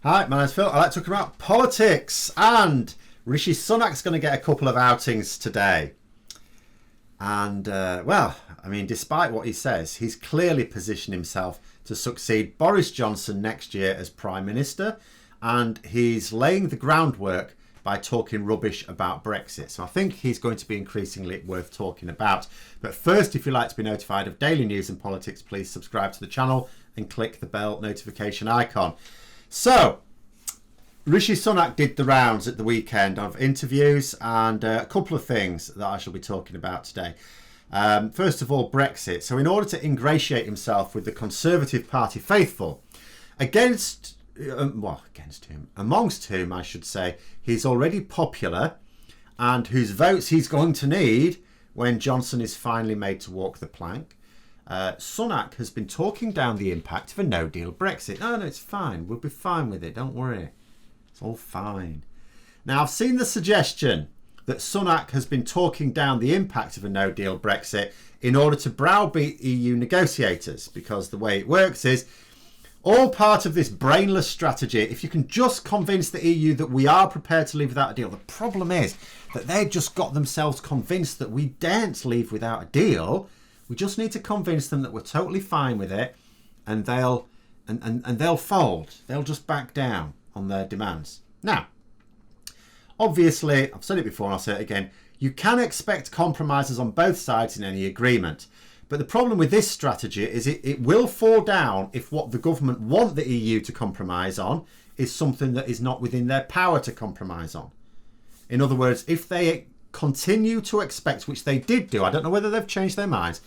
Hi, my name's Phil. I like talking about politics, and Rishi Sunak's going to get a couple of outings today. And, despite what he says, he's clearly positioned himself to succeed Boris Johnson next year as Prime Minister, and he's laying the groundwork by talking rubbish about Brexit. So I think he's going to be increasingly worth talking about. But first, if you'd like to be notified of daily news and politics, please subscribe to the channel and click the bell notification icon. So, Rishi Sunak did the rounds at the weekend of interviews, and a couple of things that I shall be talking about today. First of all, Brexit. So in order to ingratiate himself with the Conservative Party faithful, amongst whom I should say he's already popular and whose votes he's going to need when Johnson is finally made to walk the plank, Sunak has been talking down the impact of a no-deal Brexit. No, it's fine. We'll be fine with it. Don't worry. It's all fine. Now, I've seen the suggestion that Sunak has been talking down the impact of a no-deal Brexit in order to browbeat EU negotiators, because the way it works is all part of this brainless strategy. If you can just convince the EU that we are prepared to leave without a deal, the problem is that they've just got themselves convinced that we daren't leave without a deal. We just need to convince them that we're totally fine with it, and they'll fold. They'll just back down on their demands. Now, obviously, I've said it before and I'll say it again, you can expect compromises on both sides in any agreement. But the problem with this strategy is it will fall down if what the government want the EU to compromise on is something that is not within their power to compromise on. In other words, if they continue to expect, which they did do, I don't know whether they've changed their minds,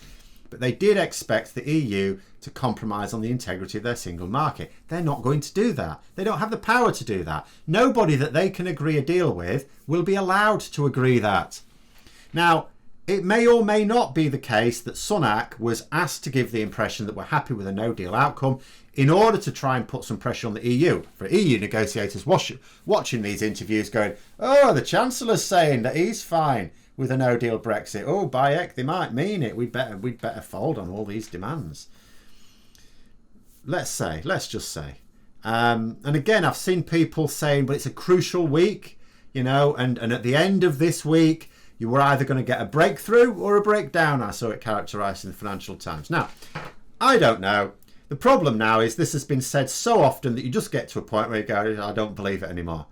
but they did expect the EU to compromise on the integrity of their single market. They're not going to do that. They don't have the power to do that. Nobody that they can agree a deal with will be allowed to agree that. Now, it may or may not be the case that Sunak was asked to give the impression that we're happy with a no-deal outcome in order to try and put some pressure on the EU. For EU negotiators watching these interviews going, oh, the chancellor's saying that he's fine with a no-deal Brexit. Oh, by heck, they might mean it. We'd better fold on all these demands. Let's just say. And again, I've seen people saying, but it's a crucial week, and at the end of this week, you were either going to get a breakthrough or a breakdown. I saw it characterised in the Financial Times. Now, I don't know. The problem now is this has been said so often that you just get to a point where you go, I don't believe it anymore.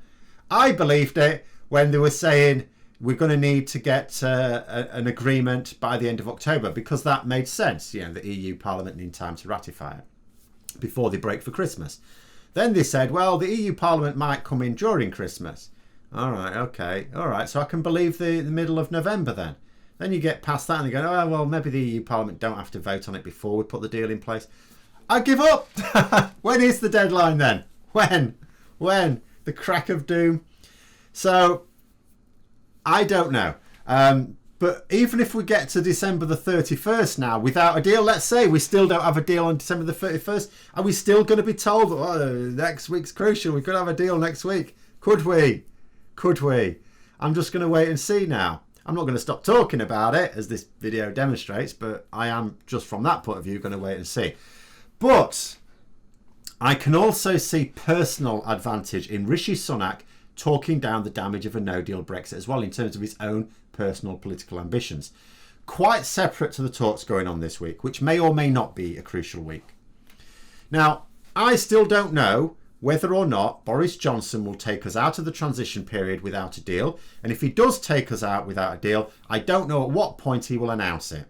I believed it when they were saying we're going to need to get an agreement by the end of October, because that made sense. The EU Parliament need time to ratify it before they break for Christmas. Then they said, well, the EU Parliament might come in during Christmas. All right, okay. All right, so I can believe the middle of November then. Then you get past that and you go, oh, well, maybe the EU Parliament don't have to vote on it before we put the deal in place. I give up. When is the deadline then? When? The crack of doom? So, I don't know. But even if we get to December the 31st now without a deal, let's say we still don't have a deal on December the 31st, are we still going to be told, next week's crucial, we could have a deal next week? Could we? I'm just going to wait and see now. I'm not going to stop talking about it, as this video demonstrates, but I am, just from that point of view, going to wait and see. But I can also see personal advantage in Rishi Sunak talking down the damage of a no-deal Brexit as well, in terms of his own personal political ambitions. Quite separate to the talks going on this week, which may or may not be a crucial week. Now, I still don't know whether or not Boris Johnson will take us out of the transition period without a deal. And if he does take us out without a deal, I don't know at what point he will announce it.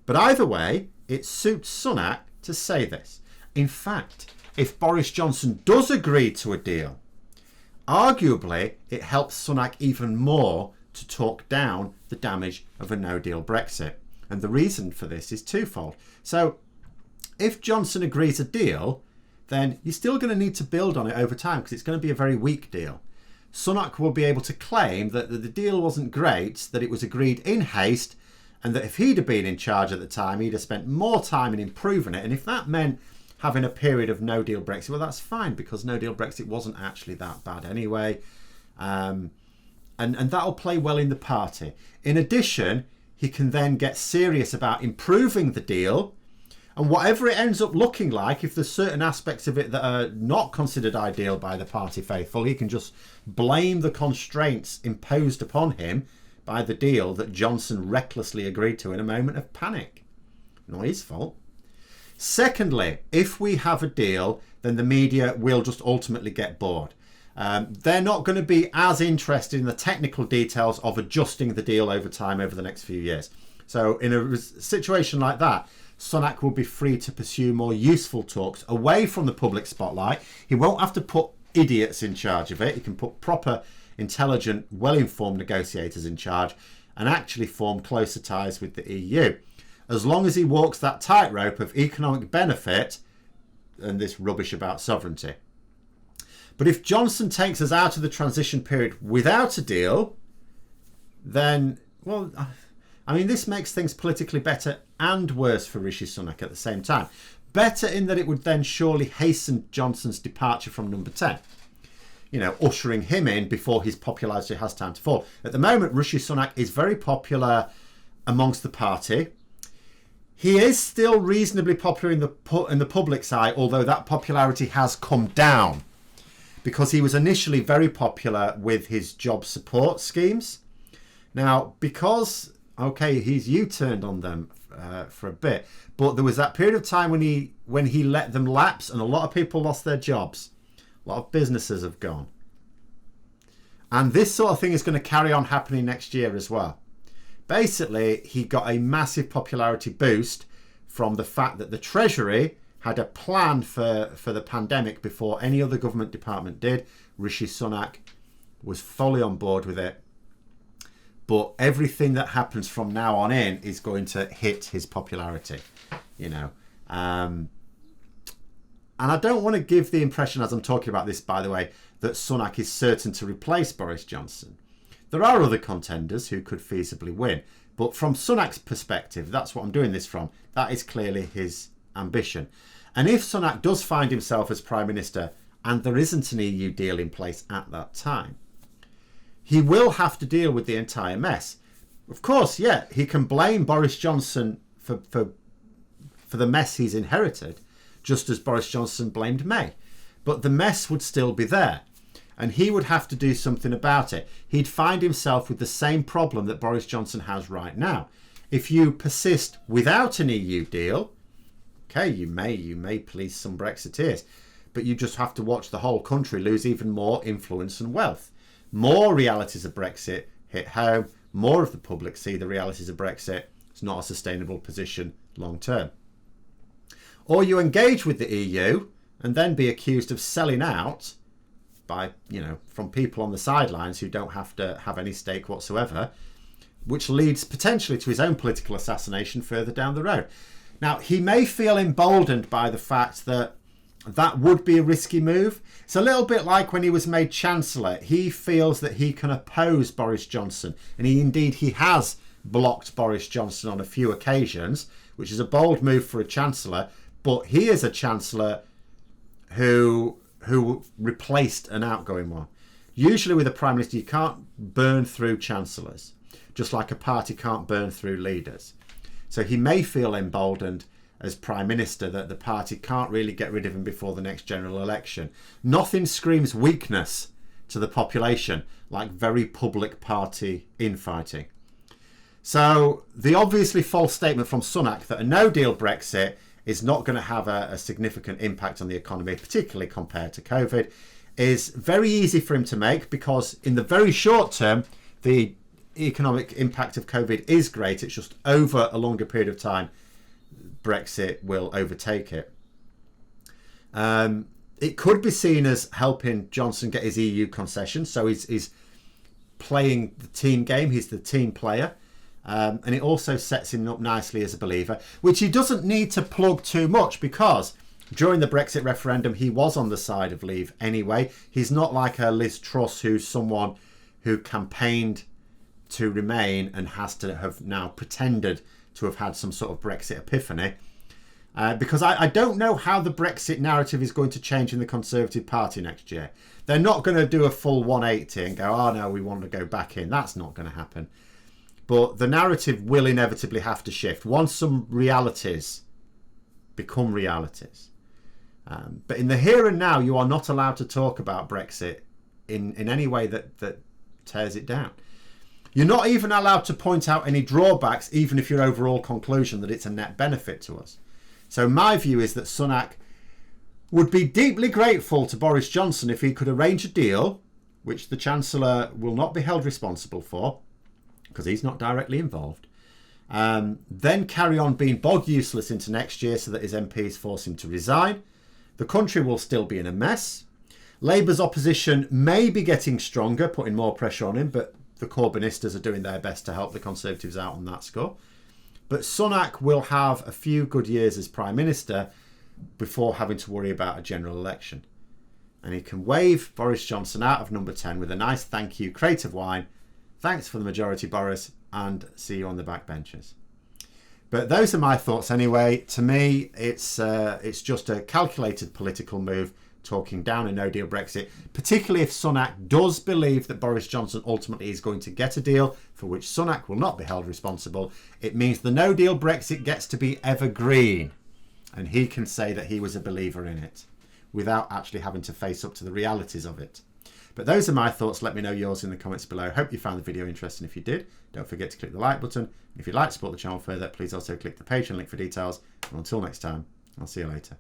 But either way, it suits Sunak to say this. In fact, if Boris Johnson does agree to a deal, arguably it helps Sunak even more to talk down the damage of a no-deal Brexit. And the reason for this is twofold. So, if Johnson agrees a deal, then you're still going to need to build on it over time, because it's going to be a very weak deal. Sunak will be able to claim that the deal wasn't great, that it was agreed in haste, and that if he'd have been in charge at the time, he'd have spent more time in improving it. And if that meant having a period of no-deal Brexit, well, that's fine, because no-deal Brexit wasn't actually that bad anyway. And that'll play well in the party. In addition, he can then get serious about improving the deal And whatever it ends up looking like, if there's certain aspects of it that are not considered ideal by the party faithful, he can just blame the constraints imposed upon him by the deal that Johnson recklessly agreed to in a moment of panic. Not his fault. Secondly, if we have a deal, then the media will just ultimately get bored. They're not going to be as interested in the technical details of adjusting the deal over time over the next few years. So in a situation like that, Sunak will be free to pursue more useful talks away from the public spotlight. He won't have to put idiots in charge of it. He can put proper, intelligent, well-informed negotiators in charge and actually form closer ties with the EU. As long as he walks that tightrope of economic benefit and this rubbish about sovereignty. But if Johnson takes us out of the transition period without a deal, then, well, I mean, this makes things politically better and worse for Rishi Sunak at the same time. Better in that it would then surely hasten Johnson's departure from number 10. You know, ushering him in before his popularity has time to fall. At the moment, Rishi Sunak is very popular amongst the party. He is still reasonably popular in the public's eye, although that popularity has come down because he was initially very popular with his job support schemes. Now, because, okay, he's U-turned on them for a bit, but there was that period of time when he let them lapse and a lot of people lost their jobs. A lot of businesses have gone. And this sort of thing is going to carry on happening next year as well. Basically, he got a massive popularity boost from the fact that the Treasury had a plan for the pandemic before any other government department did. Rishi Sunak was fully on board with it. But everything that happens from now on in is going to hit his popularity, you know. And I don't want to give the impression, as I'm talking about this, by the way, that Sunak is certain to replace Boris Johnson. There are other contenders who could feasibly win. But from Sunak's perspective, that's what I'm doing this from. That is clearly his ambition. And if Sunak does find himself as Prime Minister and there isn't an EU deal in place at that time, he will have to deal with the entire mess. Of course, yeah, he can blame Boris Johnson for the mess he's inherited, just as Boris Johnson blamed May. But the mess would still be there. And he would have to do something about it. He'd find himself with the same problem that Boris Johnson has right now. If you persist without an EU deal, okay, you may please some Brexiteers, but you just have to watch the whole country lose even more influence and wealth. More realities of Brexit hit home. More of the public see the realities of Brexit. It's not a sustainable position long term. Or you engage with the EU and then be accused of selling out by, from people on the sidelines who don't have to have any stake whatsoever, which leads potentially to his own political assassination further down the road. Now, he may feel emboldened by the fact that that would be a risky move. It's a little bit like when he was made Chancellor. He feels that he can oppose Boris Johnson, and he has blocked Boris Johnson on a few occasions, which is a bold move for a Chancellor, but he is a Chancellor who replaced an outgoing one. Usually with a Prime Minister, you can't burn through Chancellors, just like a party can't burn through leaders. So he may feel emboldened as Prime Minister that the party can't really get rid of him before the next general election. Nothing screams weakness to the population like very public party infighting. So the obviously false statement from Sunak that a no-deal Brexit is not going to have a significant impact on the economy, particularly compared to COVID, is very easy for him to make because in the very short term, the economic impact of COVID is great. It's just over a longer period of time, Brexit will overtake it. It could be seen as helping Johnson get his EU concession. So he's playing the team game. He's the team player. And it also sets him up nicely as a believer, which he doesn't need to plug too much because during the Brexit referendum, he was on the side of leave anyway. He's not like a Liz Truss, who's someone who campaigned to remain and has to have now pretended to have had some sort of Brexit epiphany. Because I don't know how the Brexit narrative is going to change in the Conservative Party next year. They're not going to do a full 180 and go, oh no, we want to go back in. That's not going to happen. But the narrative will inevitably have to shift. Once some realities become realities. But in the here and now, you are not allowed to talk about Brexit in any way that tears it down. You're not even allowed to point out any drawbacks, even if your overall conclusion that it's a net benefit to us. So my view is that Sunak would be deeply grateful to Boris Johnson if he could arrange a deal, which the Chancellor will not be held responsible for, because he's not directly involved, then carry on being bog useless into next year so that his MPs force him to resign. The country will still be in a mess. Labour's opposition may be getting stronger, putting more pressure on him, but the Corbynistas are doing their best to help the Conservatives out on that score. But Sunak will have a few good years as Prime Minister before having to worry about a general election. And he can wave Boris Johnson out of number 10 with a nice thank you crate of wine. Thanks for the majority, Boris, and see you on the backbenches. But those are my thoughts anyway. To me, it's just a calculated political move, talking down a no-deal Brexit, particularly if Sunak does believe that Boris Johnson ultimately is going to get a deal for which Sunak will not be held responsible. It means the no-deal Brexit gets to be evergreen, and he can say that he was a believer in it without actually having to face up to the realities of it. But those are my thoughts. Let me know yours in the comments below. Hope you found the video interesting. If you did, don't forget to click the like button. If you'd like to support the channel further, please also click the Patreon link for details. And until next time, I'll see you later.